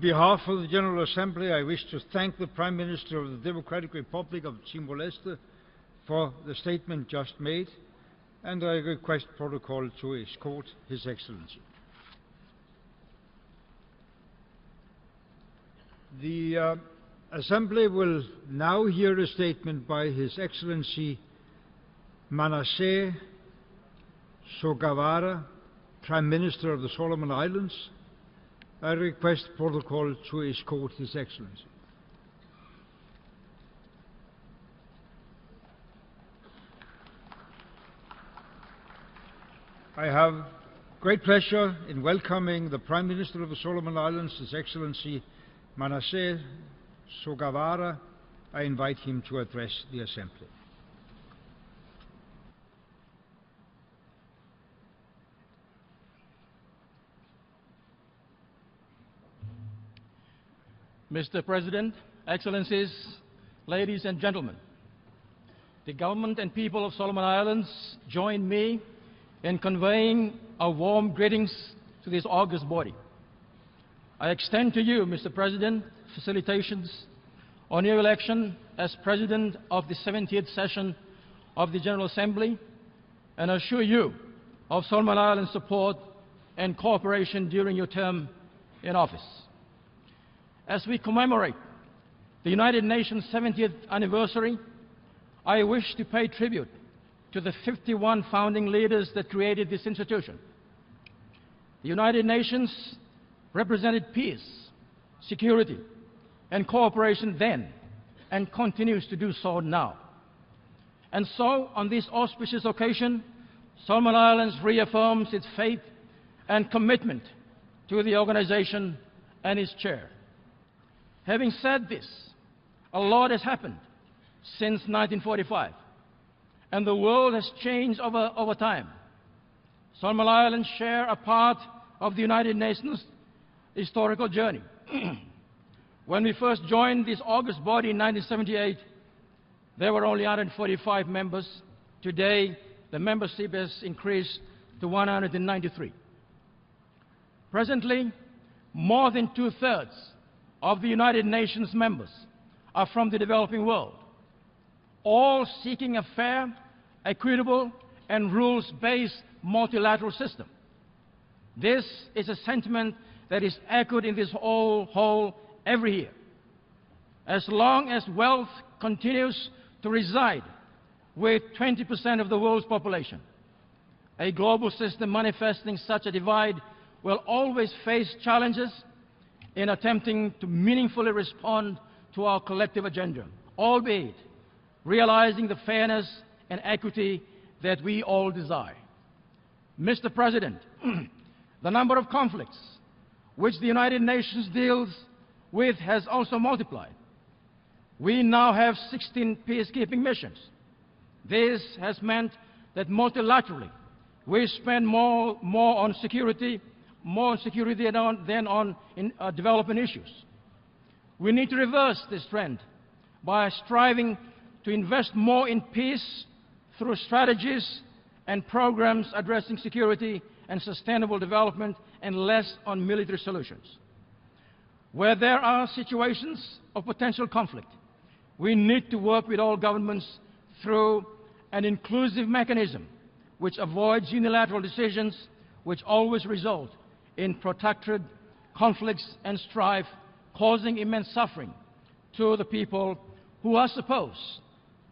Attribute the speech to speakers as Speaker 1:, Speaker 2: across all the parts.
Speaker 1: behalf of the General Assembly, I wish to thank the Prime Minister of the Democratic Republic of Timor-Leste for the statement just made, and I request protocol to escort His Excellency. The Assembly will now hear a statement by His Excellency Manasseh Sogavare, Prime Minister of the Solomon Islands. I request protocol to escort His Excellency. I have great pleasure in welcoming the Prime Minister of the Solomon Islands, His Excellency Manasseh Sogavare. I invite him to address the Assembly.
Speaker 2: Mr. President, Excellencies, ladies and gentlemen, the government and people of Solomon Islands join me in conveying our warm greetings to this august body. I extend to you, Mr. President, felicitations on your election as President of the 70th session of the General Assembly, and assure you of Solomon Islands' support and cooperation during your term in office. As we commemorate the United Nations 70th anniversary, I wish to pay tribute to the 51 founding leaders that created this institution. The United Nations represented peace, security, and cooperation then, and continues to do so now. And so, on this auspicious occasion, Solomon Islands reaffirms its faith and commitment to the organization and its chair. Having said this, a lot has happened since 1945, and the world has changed over time. Solomon Islands share a part of the United Nations historical journey. When we first joined this august body in 1978, there were only 145 members. Today, the membership has increased to 193. Presently, more than two-thirds of the United Nations members are from the developing world, all seeking a fair, equitable, and rules-based multilateral system. This is a sentiment that is echoed in this whole every year. As long as wealth continues to reside with 20% of the world's population, a global system manifesting such a divide will always face challenges in attempting to meaningfully respond to our collective agenda, albeit realizing the fairness and equity that we all desire. Mr. President, the number of conflicts which the United Nations deals with has also multiplied. We now have 16 peacekeeping missions. This has meant that multilaterally we spend more on security than on development issues. We need to reverse this trend by striving to invest more in peace through strategies and programs addressing security and sustainable development, and less on military solutions. Where there are situations of potential conflict, we need to work with all governments through an inclusive mechanism which avoids unilateral decisions which always result in protracted conflicts and strife, causing immense suffering to the people who are supposed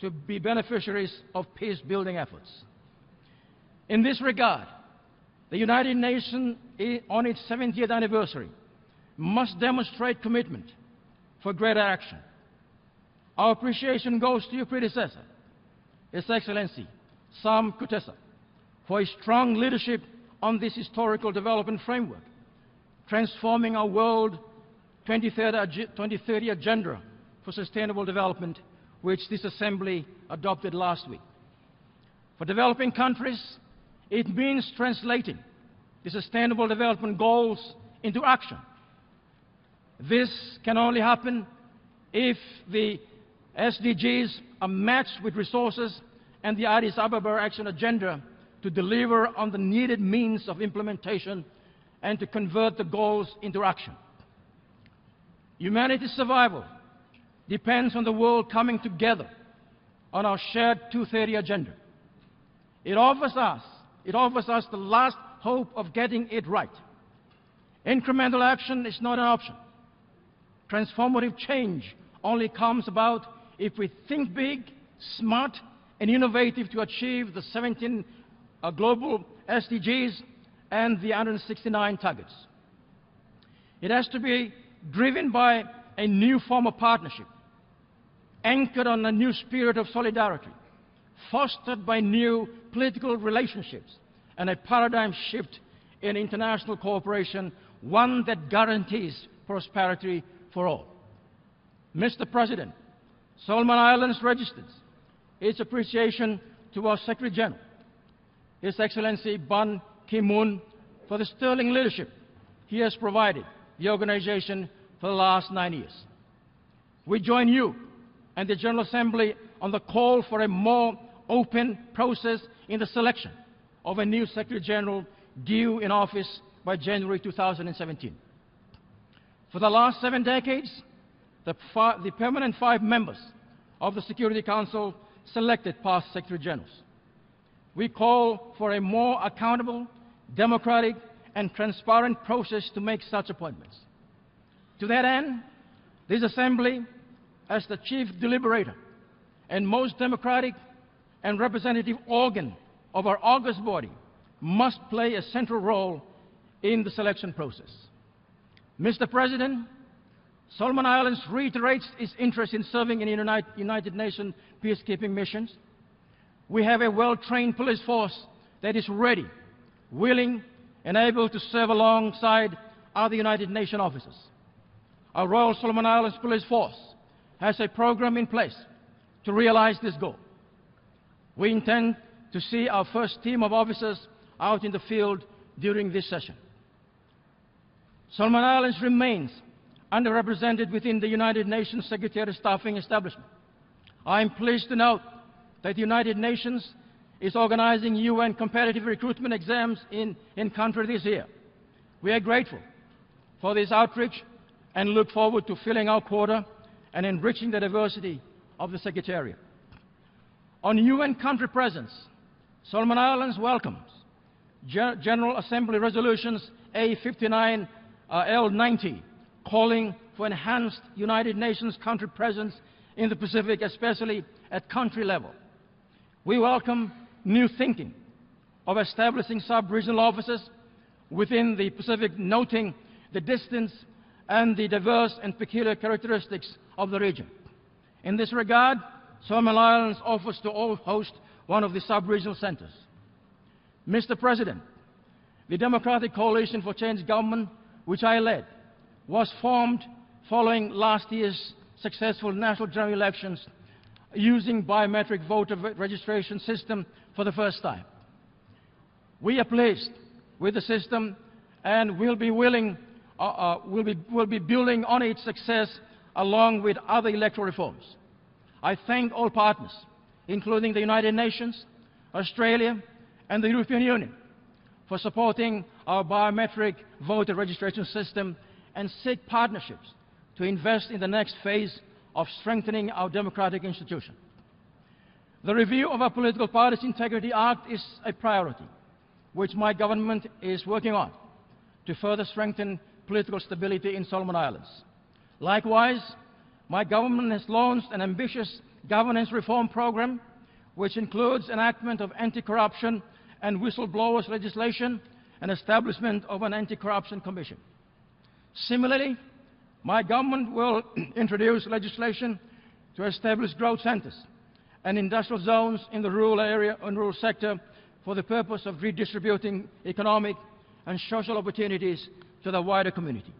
Speaker 2: to be beneficiaries of peace-building efforts. In this regard, the United Nations, on its 70th anniversary, must demonstrate commitment for greater action. Our appreciation goes to your predecessor, His Excellency Sam Kutesa, for his strong leadership on this historical development framework, transforming our world 2030 agenda for sustainable development, which this Assembly adopted last week. For developing countries, it means translating the Sustainable Development Goals into action. This can only happen if the SDGs are matched with resources and the Addis Ababa Action Agenda to deliver on the needed means of implementation and to convert the goals into action. Humanity's survival depends on the world coming together on our shared 230 agenda. It offers us the last hope of getting it right. Incremental action is not an option. Transformative change only comes about if we think big, smart, and innovative to achieve the 17 global SDGs and the 169 targets. It has to be driven by a new form of partnership, anchored on a new spirit of solidarity, fostered by new political relationships, and a paradigm shift in international cooperation, one that guarantees prosperity for all. Mr. President, Solomon Islands registers its appreciation to our Secretary General, His Excellency Ban Ki-moon, for the sterling leadership he has provided the organization for the last 9 years. We join you and the General Assembly on the call for a more open process in the selection of a new Secretary General due in office by January 2017. For the last 7 decades, the permanent 5 members of the Security Council selected past Secretary Generals. We call for a more accountable, democratic, and transparent process to make such appointments. To that end, this Assembly, as the chief deliberator and most democratic and representative organ of our august body, must play a central role in the selection process. Mr. President, Solomon Islands reiterates its interest in serving in United Nations peacekeeping missions. We have a well-trained police force that is ready, willing, and able to serve alongside other United Nations officers. Our Royal Solomon Islands Police Force has a program in place to realize this goal. We intend to see our first team of officers out in the field during this session. Solomon Islands remains underrepresented within the United Nations Secretariat Staffing Establishment. I am pleased to note that the United Nations is organizing UN competitive recruitment exams in country this year. We are grateful for this outreach and look forward to filling our quota and enriching the diversity of the Secretariat. On UN country presence, Solomon Islands welcomes General Assembly Resolutions A59 L90, calling for enhanced United Nations country presence in the Pacific, especially at country level. We welcome new thinking of establishing sub-regional offices within the Pacific, noting the distance and the diverse and peculiar characteristics of the region. In this regard, Solomon Islands offers to all host one of the sub-regional centers. Mr. President, the Democratic Coalition for Change government, which I led, was formed following last year's successful national general elections using biometric voter registration system for the first time. We are pleased with the system and will be building on its success along with other electoral reforms. I thank all partners, including the United Nations, Australia, and the European Union, for supporting our biometric voter registration system and seek partnerships to invest in the next phase of strengthening our democratic institution. The review of our Political Parties Integrity Act is a priority, which my government is working on to further strengthen political stability in Solomon Islands. Likewise, my government has launched an ambitious governance reform program, which includes enactment of anti-corruption and whistleblowers legislation and establishment of an anti-corruption commission. Similarly, my government will introduce legislation to establish growth centers and industrial zones in the rural area and rural sector for the purpose of redistributing economic and social opportunities to the wider community.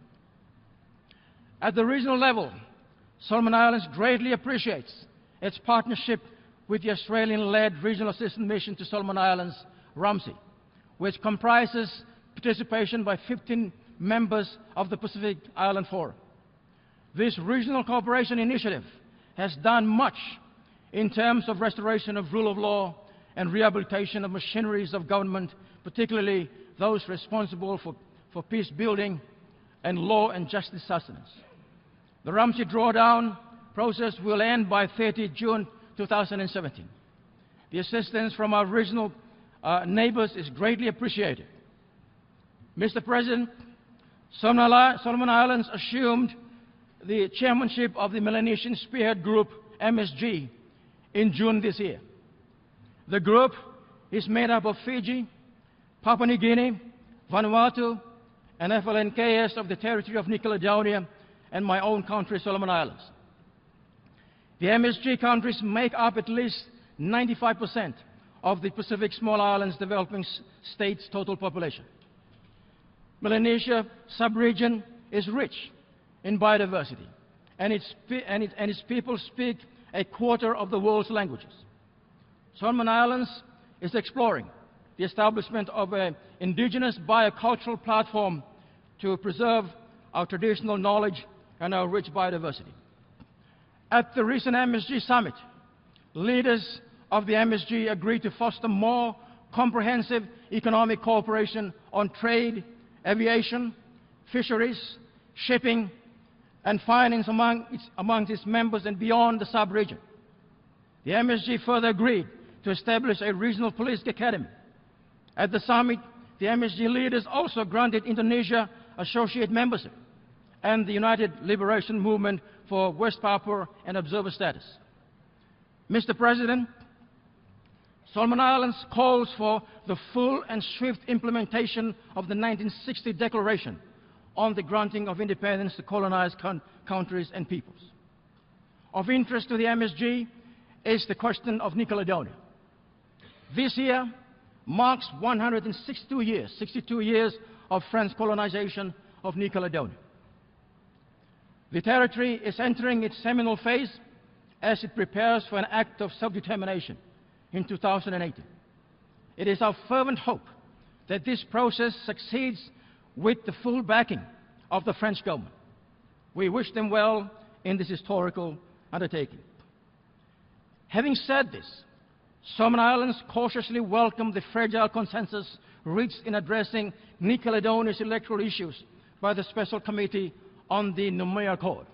Speaker 2: At the regional level, Solomon Islands greatly appreciates its partnership with the Australian-led Regional Assistance Mission to Solomon Islands, RAMSI, which comprises participation by 15 members of the Pacific Island Forum. This regional cooperation initiative has done much in terms of restoration of rule of law and rehabilitation of machineries of government, particularly those responsible for peace building and law and justice sustenance. The Ramsey drawdown process will end by 30 June 2017. The assistance from our regional neighbors is greatly appreciated. Mr. President, Solomon Islands assumed the chairmanship of the Melanesian Spearhead Group, MSG, in June this year. The group is made up of Fiji, Papua New Guinea, Vanuatu, and FLNKS of the territory of New Caledonia and my own country, Solomon Islands. The MSG countries make up at least 95% of the Pacific Small Islands Developing States' total population. Melanesia sub-region is rich in biodiversity, and its people speak a quarter of the world's languages. Solomon Islands is exploring the establishment of an indigenous biocultural platform to preserve our traditional knowledge and our rich biodiversity. At the recent MSG summit, leaders of the MSG agreed to foster more comprehensive economic cooperation on trade, aviation, fisheries, shipping, and finance among its members and beyond the sub-region. The MSG further agreed to establish a regional police academy. At the summit, the MSG leaders also granted Indonesia associate membership and the United Liberation Movement for West Papua an observer status. Mr. President, Solomon Islands calls for the full and swift implementation of the 1960 Declaration on the granting of independence to colonized countries and peoples. Of interest to the MSG is the question of New Caledonia. This year marks 62 years of French colonization of New Caledonia. The territory is entering its seminal phase as it prepares for an act of self-determination in 2018. It is our fervent hope that this process succeeds with the full backing of the French government. We wish them well in this historical undertaking. Having said this, Solomon Islands cautiously welcome the fragile consensus reached in addressing New Caledonia's electoral issues by the Special Committee on the Noumea Accord.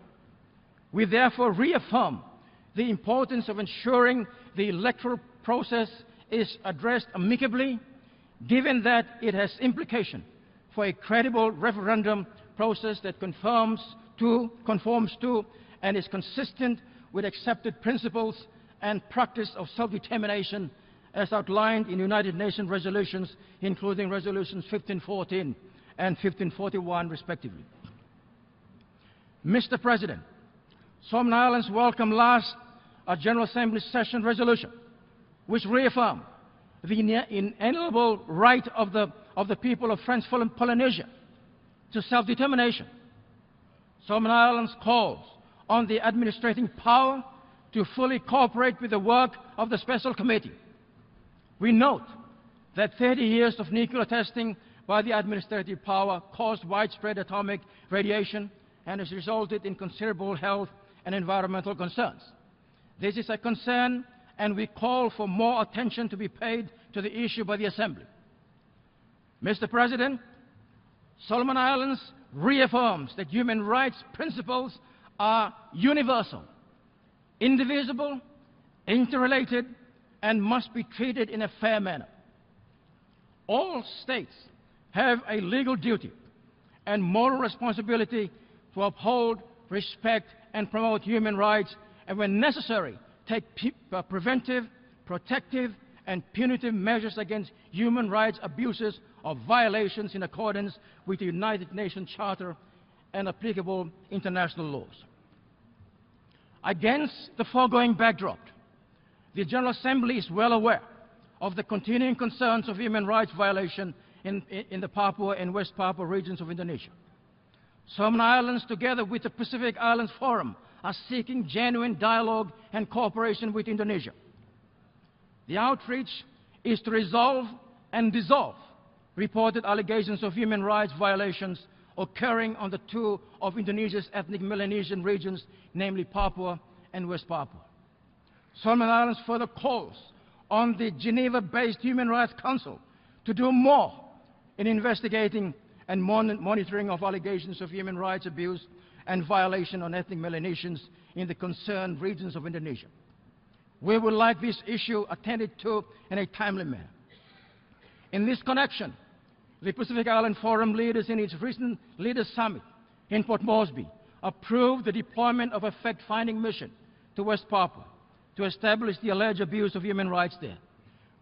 Speaker 2: We therefore reaffirm the importance of ensuring the electoral process is addressed amicably, given that it has implication for a credible referendum process that conforms to and is consistent with accepted principles and practice of self-determination as outlined in United Nations resolutions, including resolutions 1514 and 1541 respectively. Mr. President, Solomon Islands welcomed last General Assembly session resolution, which reaffirmed the inalienable right of the people of French Polynesia to self-determination. Solomon Islands calls on the administrating power to fully cooperate with the work of the Special Committee. We note that 30 years of nuclear testing by the administrative power caused widespread atomic radiation and has resulted in considerable health and environmental concerns. This is a concern, and we call for more attention to be paid to the issue by the Assembly. Mr. President, Solomon Islands reaffirms that human rights principles are universal, indivisible, interrelated, and must be treated in a fair manner. All states have a legal duty and moral responsibility to uphold, respect, and promote human rights, and when necessary, take preventive, protective, and punitive measures against human rights abuses or violations in accordance with the United Nations Charter and applicable international laws. Against the foregoing backdrop, the General Assembly is well aware of the continuing concerns of human rights violation in the Papua and West Papua regions of Indonesia. Solomon Islands, together with the Pacific Islands Forum, are seeking genuine dialogue and cooperation with Indonesia. The outreach is to resolve and dissolve reported allegations of human rights violations occurring on the two of Indonesia's ethnic Melanesian regions, namely Papua and West Papua. Solomon Islands further calls on the Geneva-based Human Rights Council to do more in investigating and monitoring of allegations of human rights abuse and violation on ethnic Melanesians in the concerned regions of Indonesia. We would like this issue attended to in a timely manner. In this connection, the Pacific Island Forum leaders in its recent Leaders Summit in Port Moresby approved the deployment of a fact-finding mission to West Papua to establish the alleged abuse of human rights there.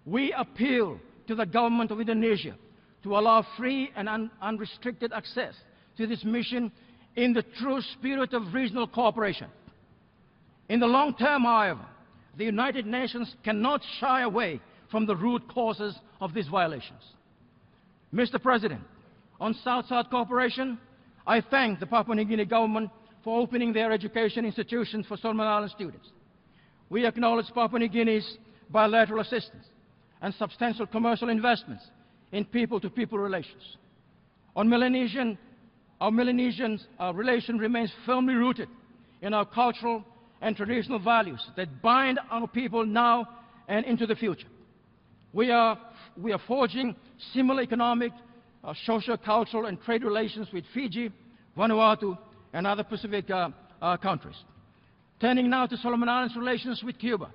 Speaker 2: We appeal to the government of Indonesia to allow free and unrestricted access to this mission in the true spirit of regional cooperation. In the long term, however, the United Nations cannot shy away from the root causes of these violations. Mr. President, on South-South cooperation, I thank the Papua New Guinea government for opening their education institutions for Solomon Island students. We acknowledge Papua New Guinea's bilateral assistance and substantial commercial investments in people-to-people relations. Our Melanesian relation remains firmly rooted in our cultural and traditional values that bind our people now and into the future. We are forging similar economic, social, cultural, and trade relations with Fiji, Vanuatu, and other Pacific countries. Turning now to Solomon Islands' relations with Cuba,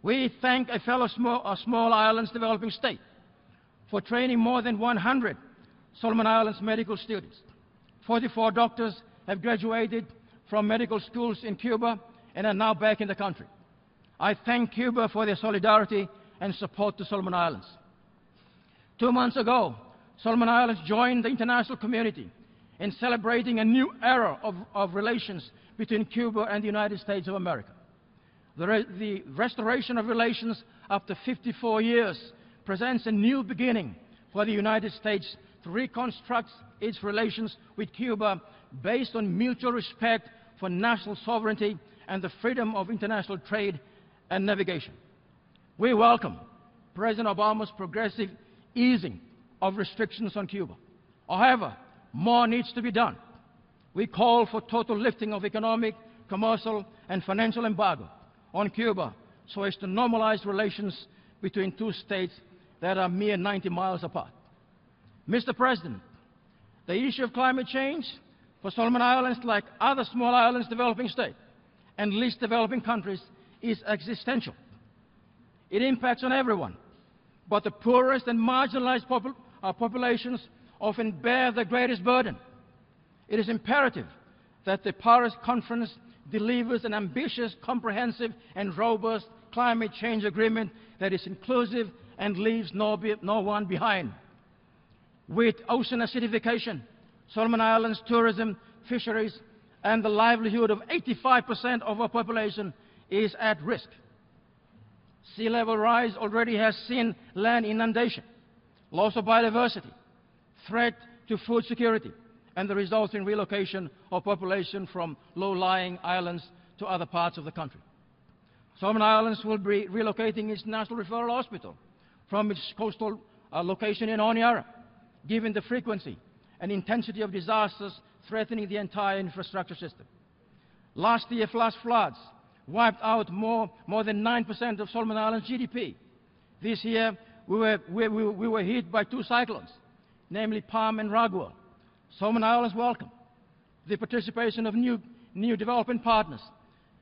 Speaker 2: we thank a fellow small islands developing state for training more than 100 Solomon Islands medical students. 44 doctors have graduated from medical schools in Cuba and are now back in the country. I thank Cuba for their solidarity and support to Solomon Islands. 2 months ago, Solomon Islands joined the international community in celebrating a new era of relations between Cuba and the United States of America. The restoration of relations after 54 years presents a new beginning for the United States to reconstruct its relations with Cuba based on mutual respect for national sovereignty and the freedom of international trade and navigation. We welcome President Obama's progressive easing of restrictions on Cuba. However, more needs to be done. We call for total lifting of economic, commercial, and financial embargo on Cuba so as to normalize relations between two states that are mere 90 miles apart. Mr. President, the issue of climate change for Solomon Islands, like other small islands developing states and least developing countries, is existential. It impacts on everyone, but the poorest and marginalized populations often bear the greatest burden. It is imperative that the Paris Conference delivers an ambitious, comprehensive, and robust climate change agreement that is inclusive and leaves no one behind. With ocean acidification, Solomon Islands tourism, fisheries, and the livelihood of 85% of our population is at risk. Sea level rise already has seen land inundation, loss of biodiversity, threat to food security, and the resulting relocation of population from low-lying islands to other parts of the country. Solomon Islands will be relocating its National Referral Hospital from its coastal location in Honiara, given the frequency and intensity of disasters threatening the entire infrastructure system. Last year, flash floods wiped out more than 9% of Solomon Islands' GDP. This year, we were hit by two cyclones, namely Palm and Raguel. Solomon Islands welcome the participation of new development partners,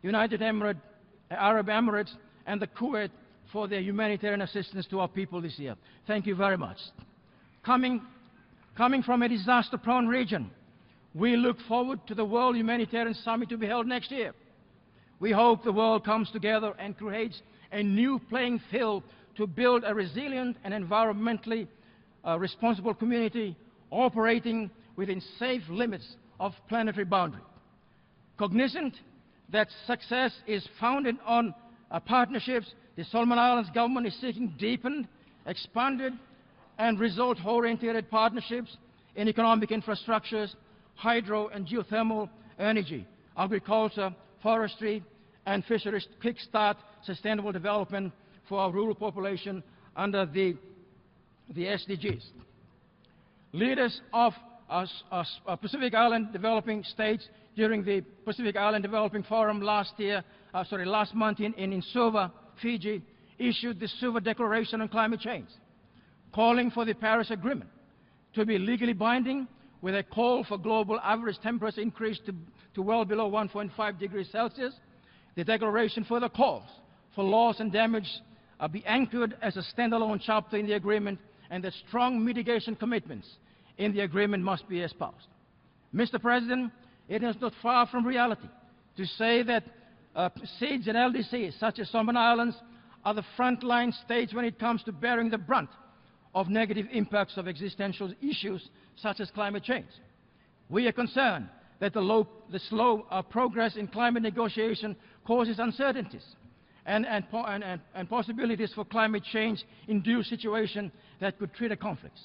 Speaker 2: United Arab Emirates and the Kuwait, for their humanitarian assistance to our people this year. Thank you very much. Coming from a disaster-prone region, we look forward to the World Humanitarian Summit to be held next year. We hope the world comes together and creates a new playing field to build a resilient and environmentally responsible community operating within safe limits of planetary boundary. Cognizant that success is founded on partnerships, the Solomon Islands government is seeking deepened, expanded, and result-oriented partnerships in economic infrastructures, hydro and geothermal energy, agriculture, forestry, and fisheries to kickstart sustainable development for our rural population under the SDGs. Leaders of Pacific Island developing states during the Pacific Island Developing Forum last month in Suva, Fiji, issued the Suva Declaration on Climate Change, calling for the Paris Agreement to be legally binding with a call for global average temperature increase to well below 1.5 degrees Celsius. The declaration further calls for loss and damage be anchored as a standalone chapter in the agreement, and that strong mitigation commitments in the agreement must be espoused. Mr. President, it is not far from reality to say that SEEDs and LDCs, such as Solomon Islands, are the frontline states when it comes to bearing the brunt of negative impacts of existential issues such as climate change. We are concerned that the slow progress in climate negotiation causes uncertainties and possibilities for climate change-induced situations that could trigger conflicts.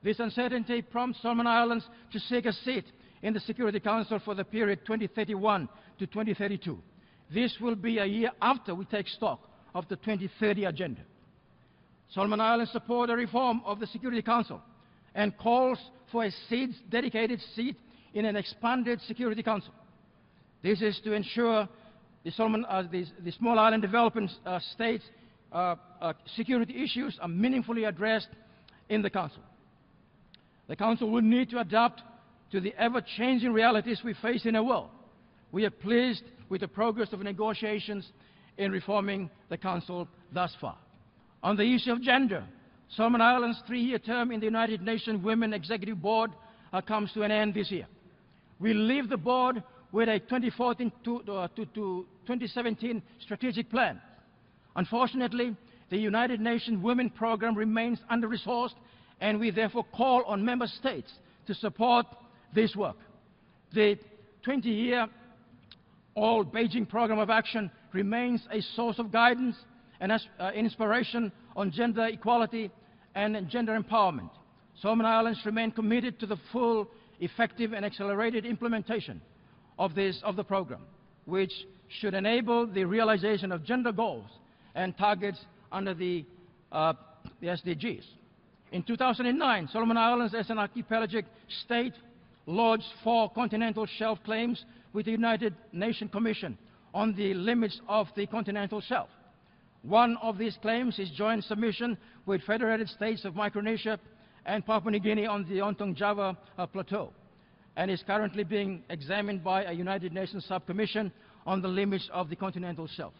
Speaker 2: This uncertainty prompts Solomon Islands to seek a seat in the Security Council for the period 2031 to 2032. This will be a year after we take stock of the 2030 agenda. Solomon Islands support a reform of the Security Council and calls for a dedicated seat in an expanded Security Council. This is to ensure the small island developing states' security issues are meaningfully addressed in the Council. The Council will need to adapt to the ever-changing realities we face in the world. We are pleased with the progress of negotiations in reforming the Council thus far. On the issue of gender, Solomon Islands' 3-year term in the United Nations Women Executive Board comes to an end this year. We leave the board with a 2014 to 2017 strategic plan. Unfortunately, the United Nations Women Program remains under-resourced, and we therefore call on member states to support this work. The 20-year-old Beijing Program of Action remains a source of guidance and inspiration on gender equality and gender empowerment. Solomon Islands remain committed to the full, effective and accelerated implementation of the program, which should enable the realization of gender goals and targets under the SDGs. In 2009, Solomon Islands, as an archipelagic state, lodged 4 continental shelf claims with the United Nations Commission on the limits of the continental shelf. One of these claims is joint submission with Federated States of Micronesia and Papua New Guinea on the Ontong Java Plateau, and is currently being examined by a United Nations subcommission on the limits of the continental shelf.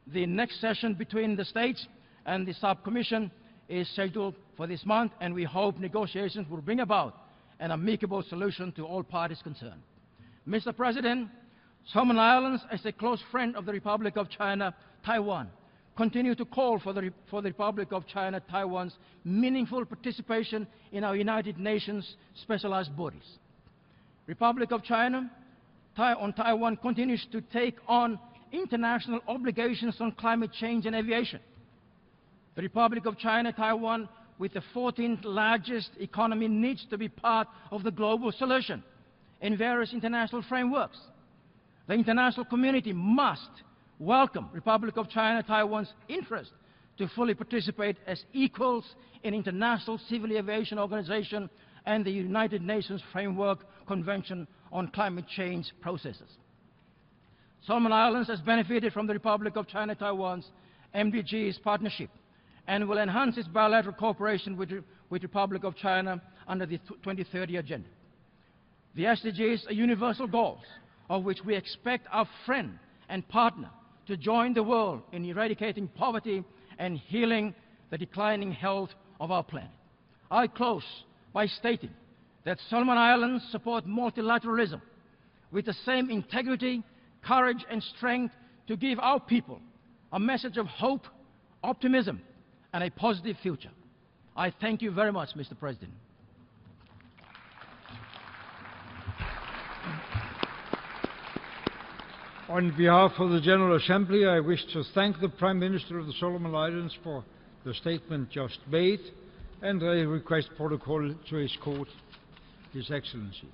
Speaker 2: The next session between the states and the subcommission is scheduled for this month, and we hope negotiations will bring about an amicable solution to all parties concerned. Mr. President, Solomon Islands, as a close friend of the Republic of China, Taiwan, continue to call for the Republic of China, Taiwan's meaningful participation in our United Nations specialized bodies. Republic of China on Taiwan continues to take on international obligations on climate change and aviation. The Republic of China, Taiwan, with the 14th largest economy, needs to be part of the global solution in various international frameworks. The international community must welcome Republic of China, Taiwan's interest to fully participate as equals in International Civil Aviation Organization and the United Nations Framework Convention on Climate Change Processes. Solomon Islands has benefited from the Republic of China, Taiwan's MDGs partnership and will enhance its bilateral cooperation with Republic of China under the 2030 agenda. The SDGs are universal goals of which we expect our friend and partner to join the world in eradicating poverty and healing the declining health of our planet. I close by stating that Solomon Islands support multilateralism with the same integrity, courage and strength to give our people a message of hope, optimism and a positive future. I thank you very much, Mr. President.
Speaker 1: On behalf of the General Assembly, I wish to thank the Prime Minister of the Solomon Islands for the statement just made, and I request protocol to escort His Excellency.